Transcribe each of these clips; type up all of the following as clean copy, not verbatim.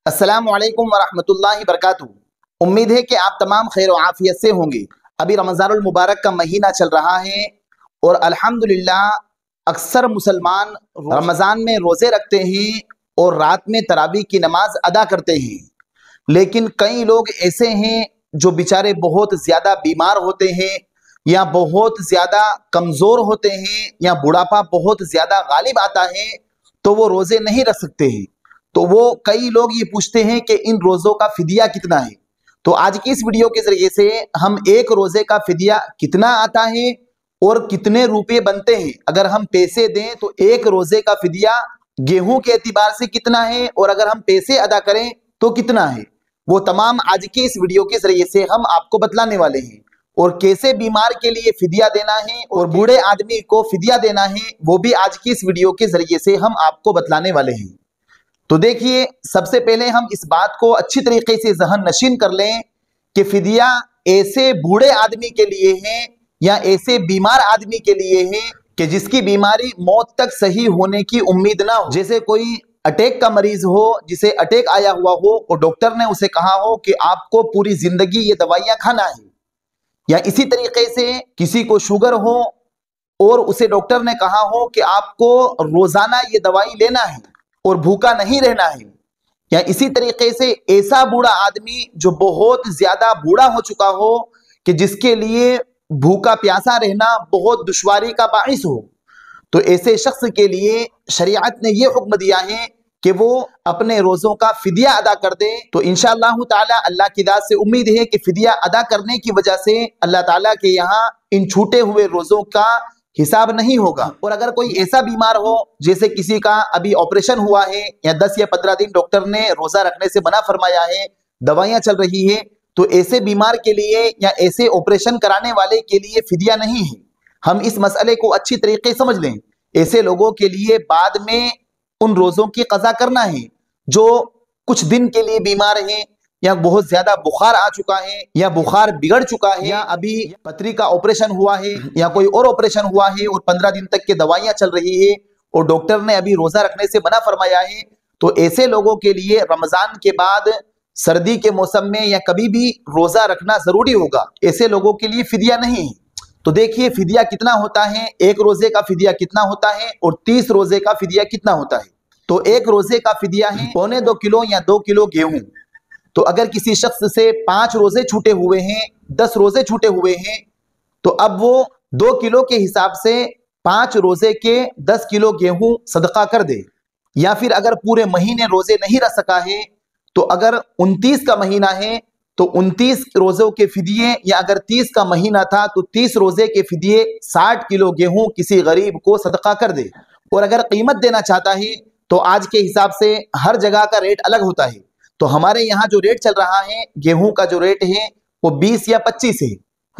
अस्सलामु अलैकुम वरहमतुल्लाहि बरकातुहू। उम्मीद है कि आप तमाम खैर व आफियत से होंगे। अभी रमज़ानुल मुबारक का महीना चल रहा है और अल्हम्दुलिल्लाह अक्सर मुसलमान रमज़ान में रोज़े रखते हैं और रात में तरावी की नमाज अदा करते हैं। लेकिन कई लोग ऐसे हैं जो बेचारे बहुत ज़्यादा बीमार होते हैं या बहुत ज़्यादा कमज़ोर होते हैं या बुढ़ापा बहुत ज़्यादा गालिब आता है, तो वो रोज़े नहीं रख सकते हैं। तो वो कई लोग ये पूछते हैं कि इन रोज़ों का फिदिया कितना है। तो आज की इस वीडियो के ज़रिए से हम एक रोज़े का फिदिया कितना आता है और कितने रुपए बनते हैं, अगर हम पैसे दें तो एक रोज़े का फिदिया गेहूं के एतबार से कितना है और अगर हम पैसे अदा करें तो कितना है, वो तमाम आज की इस वीडियो के ज़रिए से हम आपको बतलाने वाले हैं। और कैसे बीमार के लिए फिदिया देना है और बूढ़े आदमी को फिदिया देना है, वो भी आज की इस वीडियो के ज़रिए से हम आपको बतलाने वाले हैं। तो देखिए, सबसे पहले हम इस बात को अच्छी तरीके से ज़हन नशीन कर लें कि फिदिया ऐसे बूढ़े आदमी के लिए है या ऐसे बीमार आदमी के लिए है कि जिसकी बीमारी मौत तक सही होने की उम्मीद ना हो। जैसे कोई अटैक का मरीज हो, जिसे अटैक आया हुआ हो और डॉक्टर ने उसे कहा हो कि आपको पूरी जिंदगी ये दवाइयां खाना है, या इसी तरीके से किसी को शुगर हो और उसे डॉक्टर ने कहा हो कि आपको रोजाना ये दवाई लेना है और भूखा नहीं रहना है, या इसी तरीके से ऐसा बूढ़ा आदमी जो बहुत ज्यादा बूढ़ा हो चुका हो कि जिसके लिए भूखा प्यासा रहना बहुत दुश्वारी का बाइस हो, तो ऐसे शख्स के लिए शरीयत ने यह हुक्म दिया है कि वो अपने रोज़ों का फिदिया अदा कर दे। तो इंशाअल्लाह ताला अल्लाह की दात से उम्मीद है कि फिदिया अदा करने की वजह से अल्लाह ताला के यहाँ इन छूटे हुए रोज़ों का हिसाब नहीं होगा। और अगर कोई ऐसा बीमार हो, जैसे किसी का अभी ऑपरेशन हुआ है या 10 या 15 दिन डॉक्टर ने रोज़ा रखने से मना फरमाया है, दवाइयाँ चल रही है, तो ऐसे बीमार के लिए या ऐसे ऑपरेशन कराने वाले के लिए फिदिया नहीं है। हम इस मसले को अच्छी तरीके से समझ लें। ऐसे लोगों के लिए बाद में उन रोज़ों की कज़ा करना है जो कुछ दिन के लिए बीमार हैं, या बहुत ज्यादा बुखार आ चुका है, या बुखार बिगड़ चुका है, या अभी पथरी का ऑपरेशन हुआ है, या कोई और ऑपरेशन हुआ है और 15 दिन तक की दवाइयां चल रही है और डॉक्टर ने अभी रोजा रखने से मना फरमाया है। तो ऐसे लोगों के लिए रमजान के बाद सर्दी के मौसम में या कभी भी रोजा रखना जरूरी होगा। ऐसे लोगों के लिए फिदिया नहीं है। तो देखिए फिदिया कितना होता है, एक रोजे का फिदिया कितना होता है और 30 रोजे का फिदिया कितना होता है। तो एक रोजे का फिदिया है 1.25 किलो या 2 किलो गेहूं। तो अगर किसी शख्स से 5 रोजे छूटे हुए हैं, 10 रोजे छूटे हुए हैं, तो अब वो 2 किलो के हिसाब से 5 रोजे के 10 किलो गेहूं सदका कर दे। या फिर अगर पूरे महीने रोजे नहीं रख सका है, तो अगर 29 का महीना है तो 29 रोजों के फिदिये, या अगर 30 का महीना था तो 30 रोजे के फिदिये 60 किलो गेहूं किसी गरीब को सदका कर दे। और अगर कीमत देना चाहता है तो आज के हिसाब से हर जगह का रेट अलग होता है। तो हमारे यहाँ जो रेट चल रहा है, गेहूं का जो रेट है वो 20 या 25 है,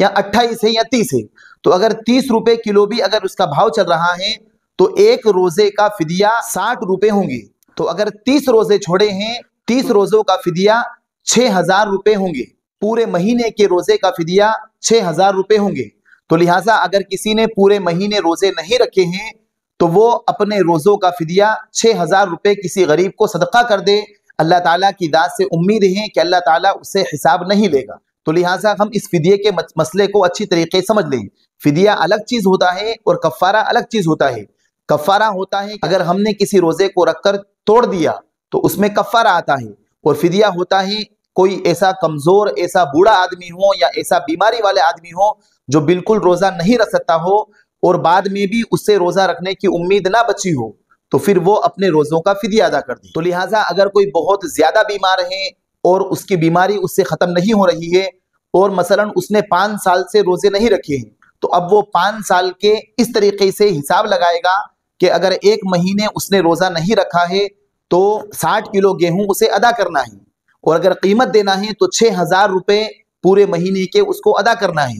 या 28 है, या 30 है। तो अगर 30 रुपए किलो भी अगर उसका भाव चल रहा है तो एक रोजे का फिदिया 60 रुपए होंगे। तो अगर 30 रोजे छोड़े हैं, 30 रोजों का फिदिया 6000 रुपए होंगे। पूरे महीने के रोजे का फिदिया 6000 रुपए होंगे। तो लिहाजा अगर किसी ने पूरे महीने रोजे नहीं रखे हैं तो वो अपने रोजों का फिदिया 6000 रुपए किसी गरीब को सदका कर दे। अल्लाह ताला की दात से उम्मीद है कि अल्लाह ताला उससे हिसाब नहीं लेगा। तो लिहाजा हम इस फिदिये के मसले को अच्छी तरीके से समझ लें। फिदिया अलग चीज होता है और कफ़ारा अलग चीज होता है। कफ़ारा होता है अगर हमने किसी रोजे को रखकर तोड़ दिया तो उसमें कफ़ारा आता है, और फिदिया होता है कोई ऐसा कमजोर, ऐसा बूढ़ा आदमी हो या ऐसा बीमारी वाले आदमी हो जो बिल्कुल रोजा नहीं रख सकता हो और बाद में भी उससे रोजा रखने की उम्मीद ना बची हो, तो फिर वो अपने रोजों का फिदिया अदा कर दे। तो लिहाजा अगर कोई बहुत ज्यादा बीमार है और उसकी बीमारी उससे खत्म नहीं हो रही है, और मसलन उसने 5 साल से रोजे नहीं रखे हैं, तो अब वो 5 साल के इस तरीके से हिसाब लगाएगा कि अगर एक महीने उसने रोजा नहीं रखा है तो 60 किलो गेहूं उसे अदा करना है, और अगर कीमत देना है तो 6000 रुपए पूरे महीने के उसको अदा करना है।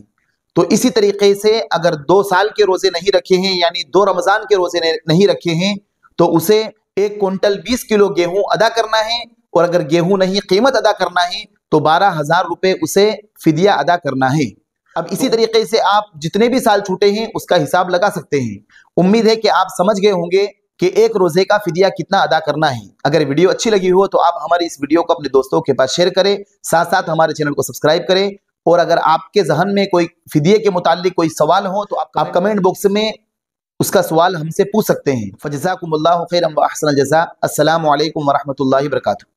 तो इसी तरीके से अगर 2 साल के रोजे नहीं रखे हैं, यानी 2 रमजान के रोजे नहीं रखे हैं, तो उसे 1 क्विंटल 20 किलो गेहूं अदा करना है, और अगर गेहूं नहीं कीमत अदा करना है तो 12,000 रुपए उसे फिदिया अदा करना है। अब इसी तरीके से आप जितने भी साल छूटे हैं उसका हिसाब लगा सकते हैं। उम्मीद है कि आप समझ गए होंगे कि एक रोजे का फिदिया कितना अदा करना है। अगर वीडियो अच्छी लगी हो तो आप हमारी इस वीडियो को अपने दोस्तों के पास शेयर करें, साथ साथ हमारे चैनल को सब्सक्राइब करें। और अगर आपके जहन में कोई फिदिये के मुताल्लिक कोई सवाल हो तो आप कमेंट बॉक्स में उसका सवाल हमसे पूछ सकते हैं। फजज़ाकुमुल्लाहु खैरन व अहसनल जज़ा। अस्सलामु अलैकुम व रहमतुल्लाहि व बरकातुहू।